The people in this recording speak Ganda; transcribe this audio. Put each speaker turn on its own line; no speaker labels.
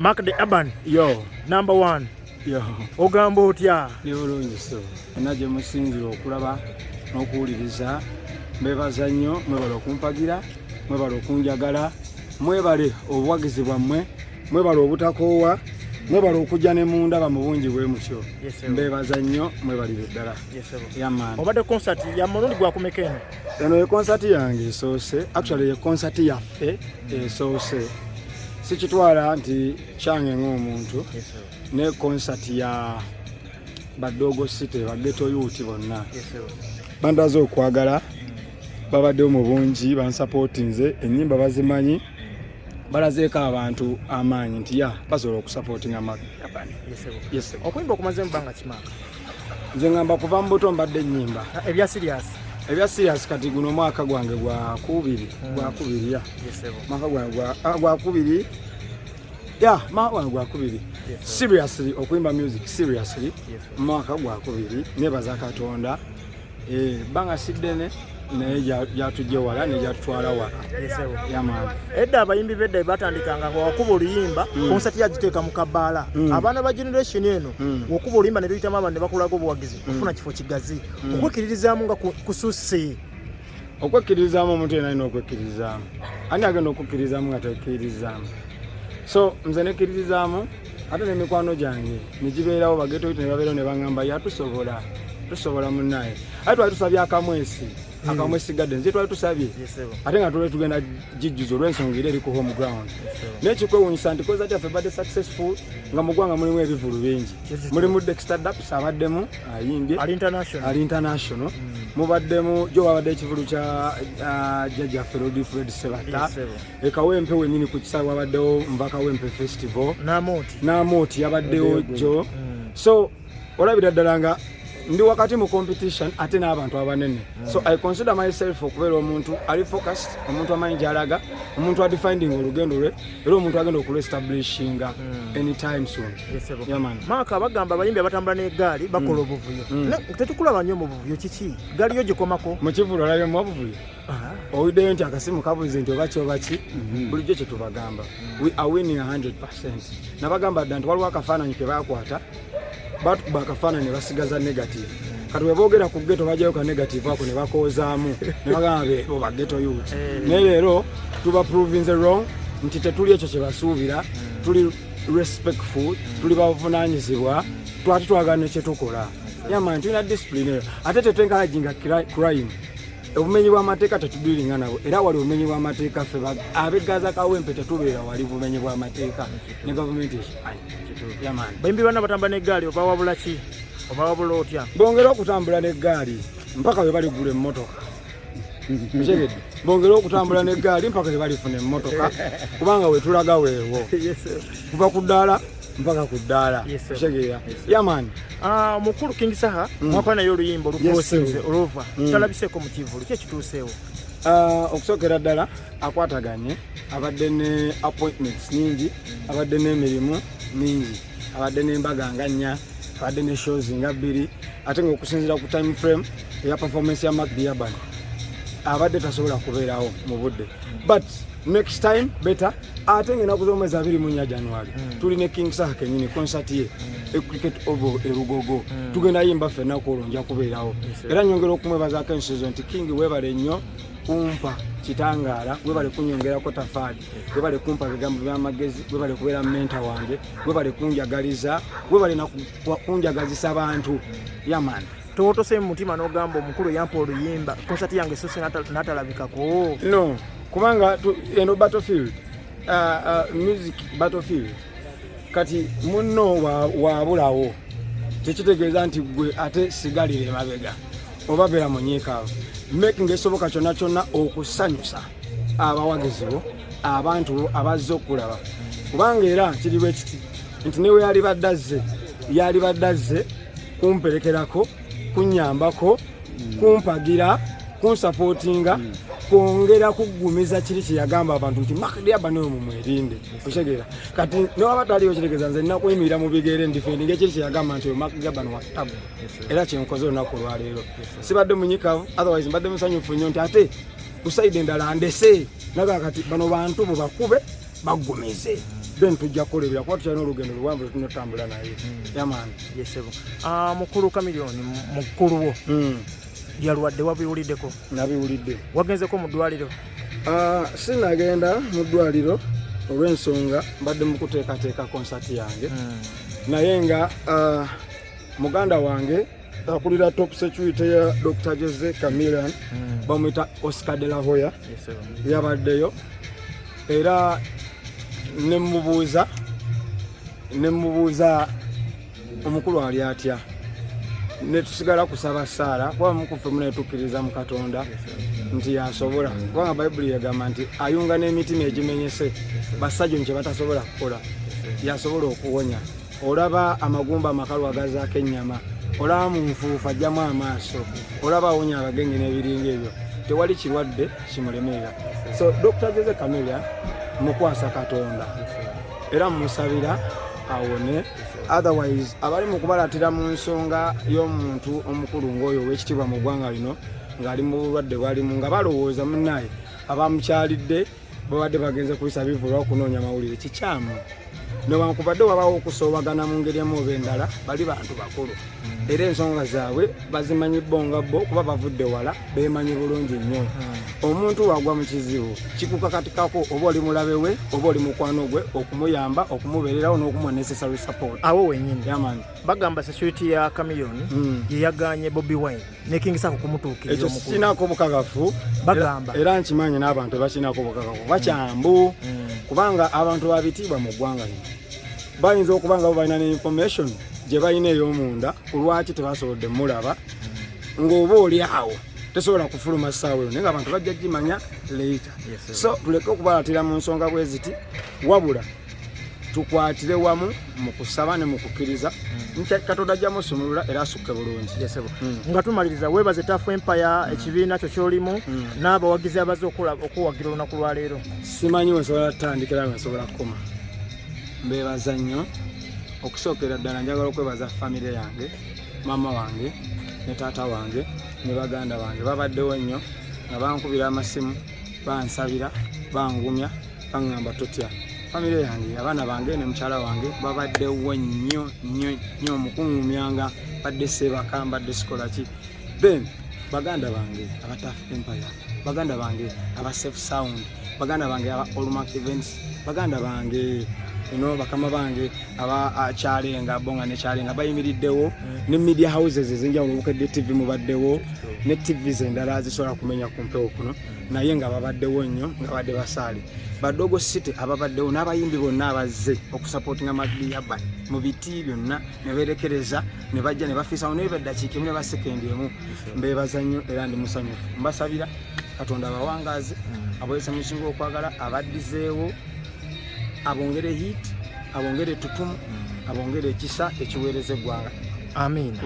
Mark the Urban.
Yo.
Number one.
Yo.
Ogamba otya.
Bulungi so. Naje musinzira okulaba n'okuwuliriza. Mbebaza nnyo mwebale okumpagira, mwebale okunjagala, mwebale obuwagizi bwammwe, mwebale obutakoowa, mwebale okujja ne mundaba mu bungi bwe mutyo. Mbebaza nnyo mwebalire ddala. Yaman.
Obadde concert ya mulundi gwa kumeka eno?
Eno ye concert yange esoose. Actually ye concert yaffe esoose. Sikitwala nti kyange ng'omuntu ne concert ya Badogo City Bageto Youth bonna bandaze okwagala babadde mu bungi bansupportinze ennyimba bazimanyi balazeeko abantu amaanyi nti ya basobola okusupportinga Mark Urban. Yes.
Okuyimba okumaze mbanga kimaka
nze ngamba kuva mu buto mbadde ennyimba ebya serious kati guno mwaka gwange gwa kubiri ya mwaka gwange gwa kubiri ya mwaka gwange gwa kubiri seriously okuyimba music seriously mwaka gwa kubiri nebaza Katonda banga siddene naye jatujje wala ne jatutwala wala yamana
edda abayimbi bedda batandikanga ngo wakuba oluyimba concert yagiteeka mu Kabbala abaana ba generation eno wakuba oluyimba ne luyita mama ne bakulaga obuwagizi kufuna kifo kigazi okwekkiririzaamu nga kususse
okwekkiririzaamu omuntu yenna alina okwekkiririzaamu ani agenda okwekkiririzaamu nga tekkiririzaamu so nze nekkiririzaamu ate n'emikwano gyange ne gibeerawo Bageto Youth ne babeerawo ne baŋŋamba tusobola munnaye ate twali tusabye akamwesi Gardens twali tusabye ate nga tuli tugenda jijjuzo olw'ensonga eri ku home ground n'ekikwewuunyisa nti koza tyaffe badde successful nga mu ggwanga mulimu ebivulu bingi mulimu Dexter Daps abaddemu ayimbye ali international mubaddemu jo wabadde ekivulu kya jjajjaffe Lodi Fred Sebata ekawempe wennyini ku kisaawe wabaddewo Nva Kawempe Festival Namooti yabaddewo jo so olabira ddala nga ndi wakati mu competition ate n'abantu abanene so I consider myself okubeera omuntu ali focused omuntu amanyi gy'alaga omuntu adefinding olugendo lwe era omuntu agenda okurestablishinga anytime soon.
Mark bagamba abayimbi abatambula n'eggaali bakola obuvuyo tetukulaba nnyo mu buvuyo kiki gaali yo gikomako
mu kivulu olabye mu buvuyo owiddeyo nti akasimu kabulize nti oba ki bulijjo kye tubagamba we are winning 100%. Nabagamba dda nti waliwo akafaananyi ke baakwata bakafaananyi ne basigaza negative kati bwe boogera ku Geto bajjayo ka negative ako ne bakoozaamu ne bagamba bo Bageto Youth naye leero tuba province wrong nti tetuli ekyo kye basuubira tuli respectful tuli bavunaanyizibwa twati twagala ne kye tukola yamanyi tulina discipline ate tetenkalajinga crime obumenyi bw'amateeka tetudiringa nabo era wali obumenyi bw'amateeka ffe abegaza Kawempe tetubeera wali bumenyi bw'amateeka ne gavumenti ekimanyi yamanyi
bayimbi bana batambula n'eggaali oba wabula ki oba wabula otya
bongera okutambula n'eggaali mpaka bwe baligula emmotoka mutegedde bongera okutambula n'eggaali mpaka bwe balifuna emmotoka kubanga we tulaga weewo kuva ku ddaala mpaka ku ddaala mutegeera yamanyi
mukulu King Saha mwakola naye oluyimba olukosinze olova talabiseeko mu kivulu ki ekituuseewo
okusookera ddala akwataganye abadde ne appointments nyingi abadde n'emirimu mingi abadde n'embaga nga nnya abadde ne shows nga bbiri ate ng'okusinziira ku time frame eya performance ya Mark Urban abadde tasobola kubeerawo mu budde but next time better ate ng'ennaku z'omwezi 24 January tuli ne King Saha kennyini concert ye cricket oval erugogo tugenda yimba ffenna ku olwo nja kubeerawo era nyongera okumwebazaako ensizo nti King weebale nnyo kumpa kitangaala webale kunyongerako tafaali webale kumpa bigambo by'amagezi webale kubeera menta wange webale kunjagaliza webale kunjagazisa abantu yaman
towotose mu mutima n'ogamba omukulu yampa oluyimba konsati yange sose n'atalabikako
no kubanga eno battlefield music battlefield kati munno wabulawo tekitegeeza nti gwe ate sigalire emabega oba beera munyiikaavu making esoboka kyonna okusanyusa abawagizi bo abantu bo abazze okulaba kubanga era kiri bwe kiti nti newe yali badde kumperekerako kunyambako kumpagira kunsupportinga kwongera kugumiza kiri kyeyagamba abantu nti Mark Urban oyo mumwerinde okutegeera kati newaba taliyo kitegeeza nze nina kuyimirira mu bigere ndifendinga ekiri kyeyagamba nti Mark Urban watabu era kyenkoze olunaku olwaleero sibadde munyikavu otherwise mbadde musanyufu nnyo nti ate ku side endala ndese naga kati bano bantu bo bakube bagumize then tujja kukolebera kuba tukyalina olugendo luwanvu tunotambula naye yamaani
yesebo mukulu Chameleon mukulu wo yalwadde wabiwuliddeko
nabiwulidde
wagenzeko mu ddwaliro
sinagenda mu ddwaliro olw'ensonga mbadde mu kuteekateeka konsati yange naye nga muganda wange akulira top security ya Dr. Jose Chameleon bamwita Oscar de la Hoya yabaddeyo era nemubuuza omukulu ali atya ne tusigala kusaba saala kuba mukufe munetukkiriza mu Katonda nti yasobola kubanga Bayibuli yagamba nti ayunga n'emitima egimenyese basajja kye batasobola kukola yasobola okuwonya olaba amagumba amakalu agazaako ennyama olaba mu nfuufu ajjamu amaaso olaba awonya abagenyi n'ebiringa ebyo tewali kirwadde kimulemerera so Dr. Jose Chameleon mukwasa Katonda era mumusabira awone otherwise abali mu kubalatira mu nsonga y'omuntu omukulu ng'oyo ow'ekitiibwa mu ggwanga lino ng'ali mu bulwadde bwalimu nga balowooza munnaye abamukyalidde babadde bagenze kuyisa bivulwa okunoonya mawulire kikyamu newankubadde wabawo okusoobagana mu ngeri emu oba endala bali bantu bakulu era ensonga zaabwe bazimanyi bonga bo kuba bavudde wala beemanyi bulungi nnyo omuntu wagwa mu kizibu kikukakatikako oba oli mulabe we oba oli mukwano gwe okumuyamba okumubeererawo n'okumuwa necessary support
awo wennyini
yamani
bagamba security ya Chameleon yeyaganye Bobi Wine ne King Sako kumutuukirira
ekyo kinako bukagafu
bagamba
era nkimanyi n'abantu bakinako bukagafu bakyambu kubanga abantu babitiibwa mu ggwanga lino bayinza okuba nga balina ne information gye balina ey'omunda kulwaki tebasobodde mulaba ng'oba oli awo tesobola kufuluma ssaawa eyo naye nga abantu bajja gimanya later so tuleke okubalatira mu nsonga bwe ziti wabula tukwatire wamu mu kusaba ne mu kukkiriza Katonda ajja musumulula era asukke bulungi
nga tumaliriza weebaze Tafu Empire ekibiina kyo kyolimu n'abawagizi abaze okuwagira olunaku lwa leero
simanyi wensobola tutandikira wensobola kukoma mbeebaza nnyo okusookera ddala njagala okwebaza famire yange maama wange ne taata wange ne baganda bange babaddewo nnyo nga bankubira amasimu bansabira bangumya baŋŋamba totya famire yange abaana bange ne mukyala wange babaddewo nnyo nnyo nnyo mukuŋŋumyanga badde seebaka mbadde sikola ki then baganda bange aba Tafu Empire baganda bange aba Safe Sound baganda bange aba Allmark Events baganda bange bakama bange aba Kyalenga bonga ne Kyalenga bayimiriddewo ne media houses ezinjawulo Bukedde TV mubaddewo ne TVs endala zisobola kumenya ku mpewo kuno naye nga babaddewo nnyo nga badde basaali Badogo City ababaddewo n'abayimbi bonna abazze okusupportinga Magdi Yaban mu biti byonna ne beerekereza ne bajja ne bafiisawo ne beddakiika emu ne basekendi emu mbeebaza nnyo era ndi musanyufu mbasabira Katonda abawangaaze aboyese musinga okwagala abaddizeewo abongere hit abongere tutumu abongere ekisa ekiweereza eggwanga
amiina